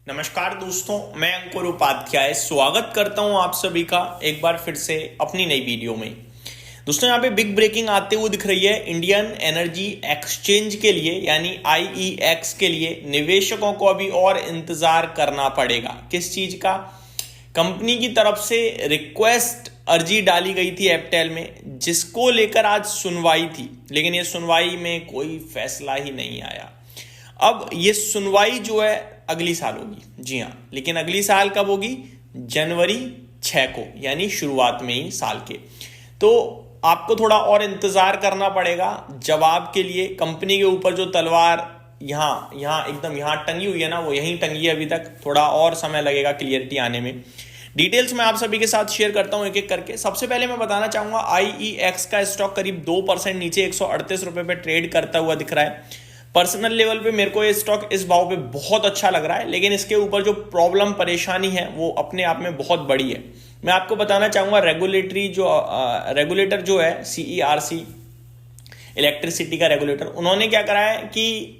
नमस्कार दोस्तों, मैं अंकुर उपाध्याय स्वागत करता हूं आप सभी का एक बार फिर से अपनी नई वीडियो में। दोस्तों यहाँ पे बिग ब्रेकिंग आते हुए दिख रही है। इंडियन एनर्जी एक्सचेंज के लिए यानी आईईएक्स के लिए निवेशकों को अभी और इंतजार करना पड़ेगा। किस चीज का? कंपनी की तरफ से रिक्वेस्ट अर्जी डाली गई थी एप्टेल में, जिसको लेकर आज सुनवाई थी, लेकिन ये सुनवाई में कोई फैसला ही नहीं आया। अब ये सुनवाई जो है अगली साल होगी, जी हाँ, लेकिन अगली साल कब होगी? जनवरी 6 को, यानी शुरुआत में ही साल के। तो आपको थोड़ा और इंतजार करना पड़ेगा जवाब के लिए। कंपनी के ऊपर जो तलवार यहाँ एकदम यहाँ टंगी हुई है ना, वो यहीं टंगी है अभी तक। थोड़ा और समय लगेगा क्लियरिटी आने में। डिटेल्स मैं आप सभी के साथ शेयर करता हूं एक एक करके। सबसे पहले मैं बताना चाहूंगा, आईईएक्स का स्टॉक करीब 2% नीचे 138 रुपए पे ट्रेड करता हुआ दिख रहा है। पर्सनल लेवल पे मेरे को ये स्टॉक इस भाव पे बहुत अच्छा लग रहा है, लेकिन इसके ऊपर जो प्रॉब्लम परेशानी है वो अपने आप में बहुत बड़ी है। मैं आपको बताना चाहूंगा, रेगुलेटर जो है सीईआरसी, इलेक्ट्रिसिटी का रेगुलेटर, उन्होंने क्या करा है कि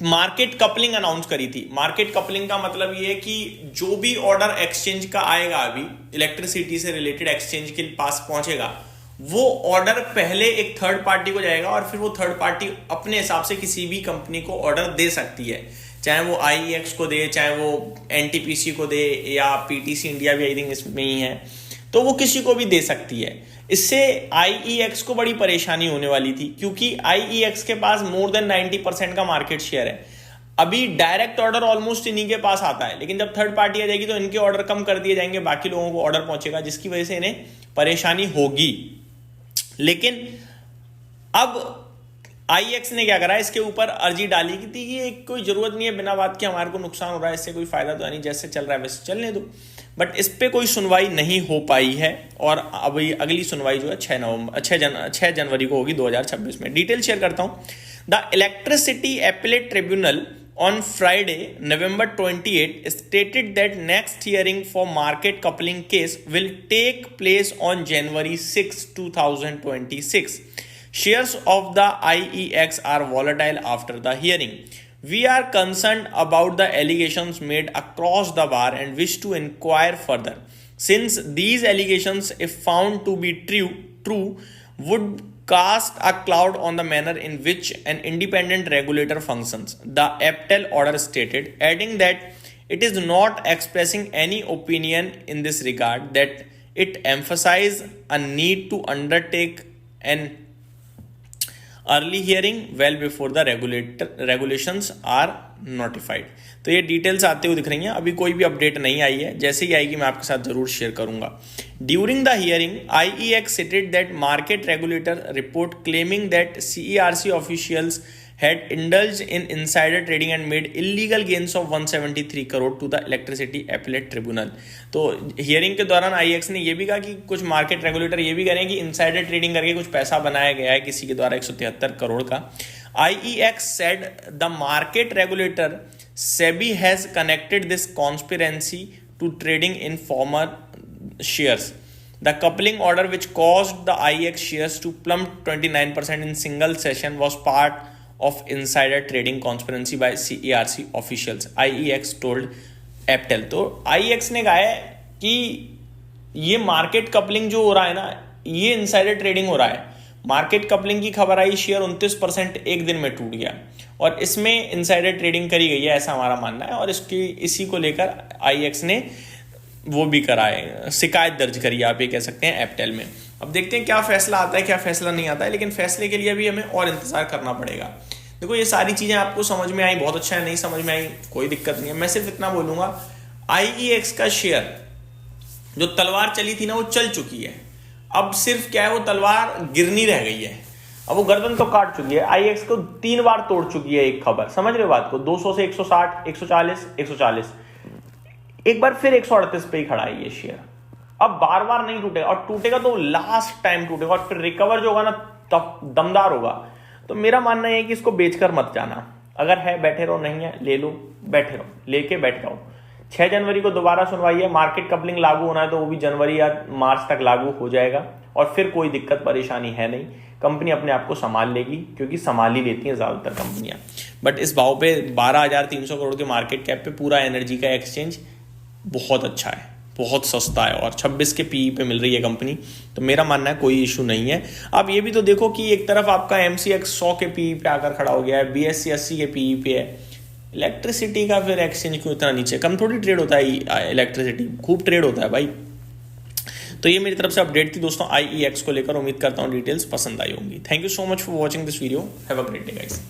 मार्केट कपलिंग अनाउंस करी थी। मार्केट कपलिंग का मतलब ये है कि जो भी ऑर्डर एक्सचेंज का आएगा, अभी इलेक्ट्रिसिटी से रिलेटेड एक्सचेंज के पास पहुंचेगा, वो ऑर्डर पहले एक थर्ड पार्टी को जाएगा और फिर वो थर्ड पार्टी अपने हिसाब से किसी भी कंपनी को ऑर्डर दे सकती है, चाहे वो आईईएक्स को दे, चाहे वो एनटीपीसी को दे, या पीटीसी इंडिया भी आई थिंक इसमें ही है, तो वो किसी को भी दे सकती है। इससे आईईएक्स को बड़ी परेशानी होने वाली थी, क्योंकि आईईएक्स के पास मोर देन 90% का मार्केट शेयर है। अभी डायरेक्ट ऑर्डर ऑलमोस्ट इन्हीं के पास आता है, लेकिन जब थर्ड पार्टी आ जाएगी तो इनके ऑर्डर कम कर दिए जाएंगे, बाकी लोगों को ऑर्डर पहुंचेगा, जिसकी वजह से इन्हें परेशानी होगी। लेकिन अब आईएक्स ने क्या करा, इसके ऊपर अर्जी डाली की थी कि कोई जरूरत नहीं है बिना बात के हमारे को नुकसान हो रहा है, इससे कोई फायदा तो नहीं, जैसे चल रहा है वैसे चलने दो। बट इस पे कोई सुनवाई नहीं हो पाई है, और अभी अगली सुनवाई जो है 6 जनवरी को होगी 2026 में। डिटेल शेयर करता हूं। The electricity appellate tribunal on Friday, November 28, stated that next hearing for market coupling case will take place on January 6, 2026. Shares of the IEX are volatile after the hearing. We are concerned about the allegations made across the bar and wish to inquire further. Since these allegations, if found to be true, would cast a cloud on the manner in which an independent regulator functions, the APTEL order stated, adding that it is not expressing any opinion in this regard, that it emphasizes a need to undertake an early hearing well before the regulations are notified. तो ये details आते हुए दिख रही हैं। अभी कोई भी अपडेट नहीं आई है, जैसे ही आएगी मैं आपके साथ जरूर शेयर करूंगा। During the hearing, IEX stated that market regulator report claiming that CERC officials had indulged in insider trading and made illegal gains of 173 crore to the electricity appellate tribunal. तो हियरिंग के दौरान IEX ने यह भी कहा कि कुछ market regulator ये भी कह रहे हैं कि इनसाइडर ट्रेडिंग करके कुछ पैसा बनाया गया है किसी के द्वारा 173 करोड़ का। IEX said the market regulator SEBI has connected this conspiracy to trading in former shares. The coupling order, which caused the IEX shares to plummet 29% in single session, was part of insider trading conspiracy by CERC officials, IEX told APTEL. तो IEX ने कहा है कि ये market coupling जो हो रहा है ना, ये इनसाइडर ट्रेडिंग हो रहा है। मार्केट कपलिंग की खबर आई, शेयर 29% एक दिन में टूट गया, और इसमें इनसाइडर ट्रेडिंग करी गई है, ऐसा हमारा मानना है। और इसी को लेकर आईएक्स ने वो भी कराए, शिकायत दर्ज करी, आप ये कह सकते हैं एप्टेल में। अब देखते हैं क्या फैसला आता है, क्या फैसला नहीं आता है, लेकिन फैसले के लिए भी हमें और इंतजार करना पड़ेगा। देखो, ये सारी चीजें आपको समझ में आई, बहुत अच्छा है, नहीं समझ में आई कोई दिक्कत नहीं है। मैं सिर्फ इतना बोलूंगा, आईईएक्स का शेयर जो तलवार चली थी ना, वो चल चुकी है। अब सिर्फ क्या है, वो तलवार गिरनी रह गई है। अब वो गर्दन तो काट चुकी है, आईएक्स को 3 बार तोड़ चुकी है एक खबर, समझ रहे हो बात को? 200 से 160, 140, 140, एक बार फिर 138 पे ही खड़ा है ये शेयर। अब बार बार नहीं टूटेगा, और टूटेगा तो लास्ट टाइम टूटेगा, और फिर रिकवर जो होगा ना तब दमदार होगा। तो मेरा मानना है कि इसको बेचकर मत जाना। अगर है बैठे रहो, नहीं है ले लो, बैठे रहो, लेके बैठ जाओ। 6 जनवरी को दोबारा सुनवाई है। मार्केट कपलिंग लागू होना है तो वो भी जनवरी या मार्च तक लागू हो जाएगा, और फिर कोई दिक्कत परेशानी है नहीं। कंपनी अपने आप को संभाल लेगी, क्योंकि संभाल ही लेती हैं ज़्यादातर कंपनियां। बट इस भाव पे 12,300 करोड़ के मार्केट कैप पे पूरा एनर्जी का एक्सचेंज बहुत अच्छा है, बहुत सस्ता है, और 26 के पीई पे मिल रही है कंपनी। तो मेरा मानना है कोई इशू नहीं है। आप ये भी तो देखो कि एक तरफ आपका MCX 100 के पीई पे आकर खड़ा हो गया है, BSE 80 के पीई पे है। इलेक्ट्रिसिटी का फिर एक्सचेंज क्यों इतना नीचे? कम थोड़ी ट्रेड होता है इलेक्ट्रिसिटी, खूब ट्रेड होता है भाई। तो ये मेरी तरफ से अपडेट थी दोस्तों IEX को लेकर। उम्मीद करता हूँ डिटेल्स पसंद आई होंगी। Thank you so much for watching this video. Have a great day guys.